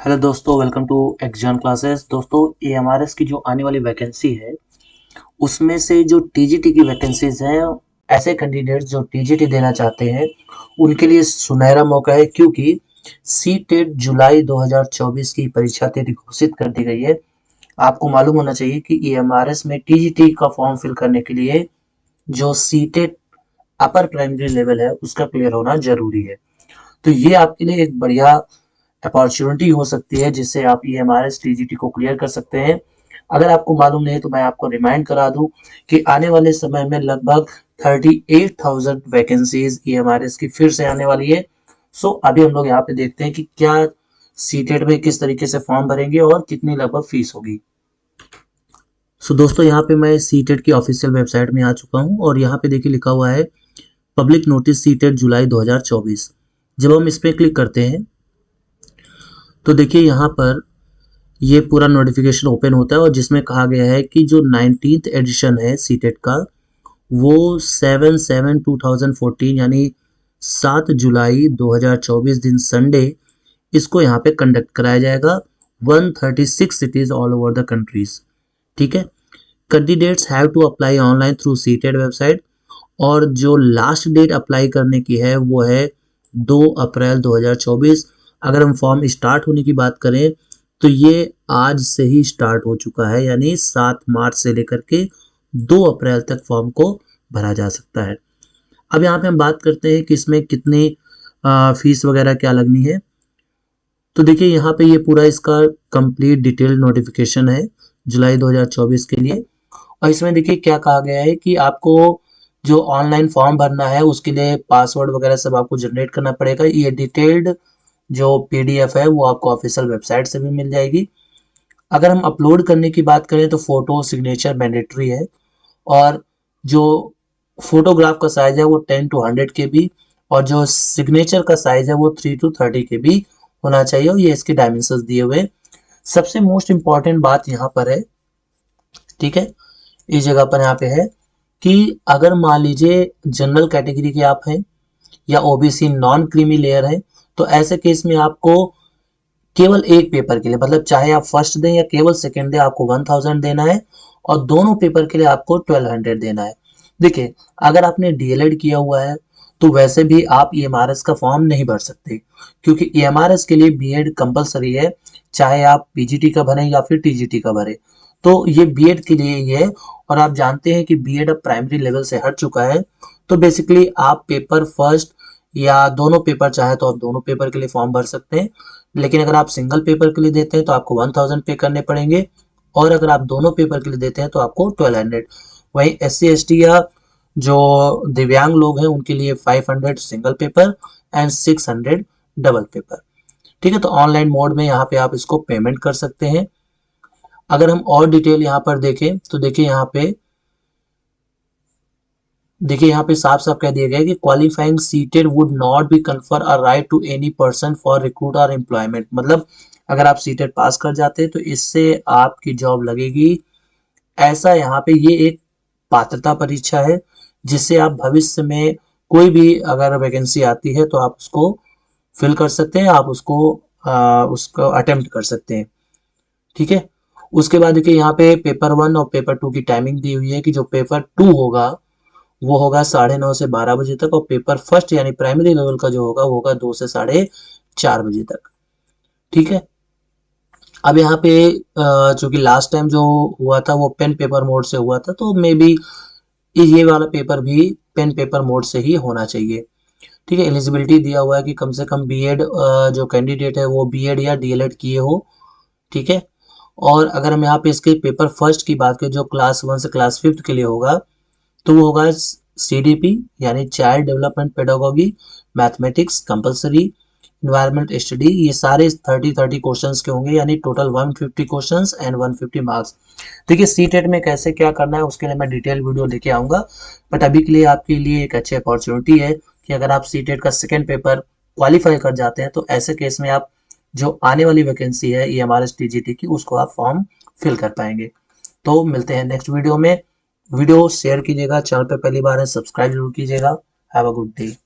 Hello दोस्तों, welcome to exam classes. दोस्तों, एएमआरएस की जो आने वाली वैकेंसी है उसमें से जो टीजीटी की वैकेंसीज हैं, ऐसे कैंडिडेट्स जो टीजीटी देना चाहते हैं उनके लिए सुनहरा मौका है, क्योंकि सी टेट जुलाई 2024 की परीक्षा तिथि घोषित कर दी गई है। आपको मालूम होना चाहिए कि एएमआरएस में टीजीटी का फॉर्म फिल करने के लिए जो CTET upper primary level है उसका क्लियर होना जरूरी है। तो ये आपके लिए एक बढ़िया अपॉर्चुनिटी हो सकती है जिससे आप ईएमआरएस टीजीटी को क्लियर कर सकते हैं। अगर आपको मालूम नहीं है तो मैं आपको रिमाइंड करा दूं कि आने वाले समय में लगभग 38,000 वैकेंसीज ईएमआरएस की फिर से आने वाली है। सो अभी हम लोग यहाँ पे देखते हैं कि क्या सीटेट में किस तरीके से फॉर्म भरेंगे और कितनी लगभग फीस होगी। सो दोस्तों, यहाँ पे मैं सीटेट की ऑफिशियल वेबसाइट में आ चुका हूँ और यहाँ पे देखिए लिखा हुआ है पब्लिक नोटिस सीटेट जुलाई 2024। जब हम इस पर क्लिक करते हैं तो देखिए यहाँ पर ये पूरा नोटिफिकेशन ओपन होता है और जिसमें कहा गया है कि जो 19th एडिशन है सीटेट का वो 7/7/2014 यानी 7 जुलाई 2024 दिन संडे इसको यहाँ पे कंडक्ट कराया जाएगा 136 cities all over the countries. ठीक है, candidates have to apply online through CTET website और जो लास्ट डेट अप्लाई करने की है वो है 2 अप्रैल 2024। अगर हम फॉर्म स्टार्ट होने की बात करें तो ये आज से ही स्टार्ट हो चुका है, यानी 7 मार्च से लेकर के 2 अप्रैल तक फॉर्म को भरा जा सकता है। अब यहाँ पे हम बात करते हैं कि इसमें कितनी फीस वगैरह क्या लगनी है। तो देखिए यहाँ पे ये पूरा इसका कंप्लीट डिटेल नोटिफिकेशन है जुलाई 2024 के लिए। और इसमें देखिए क्या कहा गया है कि आपको जो ऑनलाइन फॉर्म भरना है उसके लिए पासवर्ड वगैरह सब आपको जनरेट करना पड़ेगा। ये डिटेल्ड जो पीडीएफ है वो आपको ऑफिशियल वेबसाइट से भी मिल जाएगी। अगर हम अपलोड करने की बात करें तो फोटो सिग्नेचर मैंडेटरी है और जो फोटोग्राफ का साइज है वो 10 to 100 KB और जो सिग्नेचर का साइज है वो 3 to 30 KB होना चाहिए और ये इसके डायमेंशंस दिए हुए। सबसे मोस्ट इंपॉर्टेंट बात यहाँ पर है, ठीक है, इस जगह पर यहाँ पे है कि अगर मान लीजिए जनरल कैटेगरी के आप हैं या ओबीसी नॉन क्रीमी लेयर है तो ऐसे केस में आपको केवल एक पेपर के लिए, मतलब चाहे आप फर्स्ट दें या केवल सेकेंड दें, आपको 1000 देना है और दोनों पेपर के लिए आपको 1200 देना है। देखिए, अगर आपने डीएलएड किया हुआ है तो वैसे भी आप ईएमआरएस का फॉर्म नहीं भर सकते, क्योंकि ईएमआरएस के लिए बीएड कंपलसरी है, चाहे आप पीजीटी का भरें या फिर टीजीटी का भरें। तो ये बीएड के लिए ही है और आप जानते हैं कि बीएड अब प्राइमरी लेवल से हट चुका है। तो बेसिकली आप पेपर फर्स्ट या दोनों पेपर चाहे तो आप दोनों पेपर के लिए फॉर्म भर सकते हैं, लेकिन अगर आप सिंगल पेपर के लिए देते हैं तो आपको 1000 पे करने पड़ेंगे और अगर आप दोनों पेपर के लिए देते हैं तो आपको 1200। वहीं SC ST या जो दिव्यांग लोग हैं उनके लिए 500 single paper and 600 double paper. ठीक है, तो ऑनलाइन मोड में यहाँ पे आप इसको पेमेंट कर सकते हैं। अगर हम और डिटेल यहाँ पर देखें तो देखिए यहाँ पे साफ साफ कह दिया गया है कि qualifying CTET would not be confer a right to any person for recruit और एम्प्लॉयमेंट। मतलब अगर आप सीटेड पास कर जाते हैं तो इससे आपकी जॉब लगेगी, ऐसा यहाँ पे ये एक पात्रता परीक्षा है जिससे आप भविष्य में कोई भी अगर वैकेंसी आती है तो आप उसको फिल कर सकते हैं, आप उसको अटेम्प्ट कर सकते हैं। ठीक है, उसके बाद देखिए यहाँ पे पेपर 1 और पेपर 2 की टाइमिंग दी हुई है कि जो पेपर 2 होगा वो होगा 9:30 से 12 बजे तक और पेपर फर्स्ट यानी प्राइमरी लेवल का जो होगा वो होगा 2 से 4:30 बजे तक। ठीक है, अब यहाँ पे चूंकि लास्ट टाइम जो हुआ था वो पेन पेपर मोड से हुआ था तो मे बी ये वाला पेपर भी पेन पेपर मोड से ही होना चाहिए। ठीक है, एलिजिबिलिटी दिया हुआ है कि कम से कम बीएड जो कैंडिडेट है वो बीएड या डीएलएड किए हो। ठीक है, और अगर हम यहाँ पे इसके पेपर फर्स्ट की बात करें जो क्लास 1 से क्लास 5 के लिए होगा तो वो होगा CDP यानी child development pedagogy, mathematics compulsory, environment study. ये सारे 30 क्वेश्चंस के होंगे यानी टोटल 150 क्वेश्चंस एंड 150 मार्क्स। देखिए सीटेट में कैसे क्या करना है उसके लिए मैं डिटेल वीडियो लेके आऊंगा, बट अभी के लिए आपके लिए एक अच्छी अपॉर्चुनिटी है कि अगर आप सीटेट का सेकेंड पेपर क्वालिफाई कर जाते हैं तो ऐसे केस में आप जो आने वाली वैकेंसी है EMRS TGT की उसको आप फॉर्म फिल कर पाएंगे। तो मिलते हैं नेक्स्ट वीडियो में। वीडियो शेयर कीजिएगा, चैनल पे पहली बार है सब्सक्राइब जरूर कीजिएगा। Have a good day.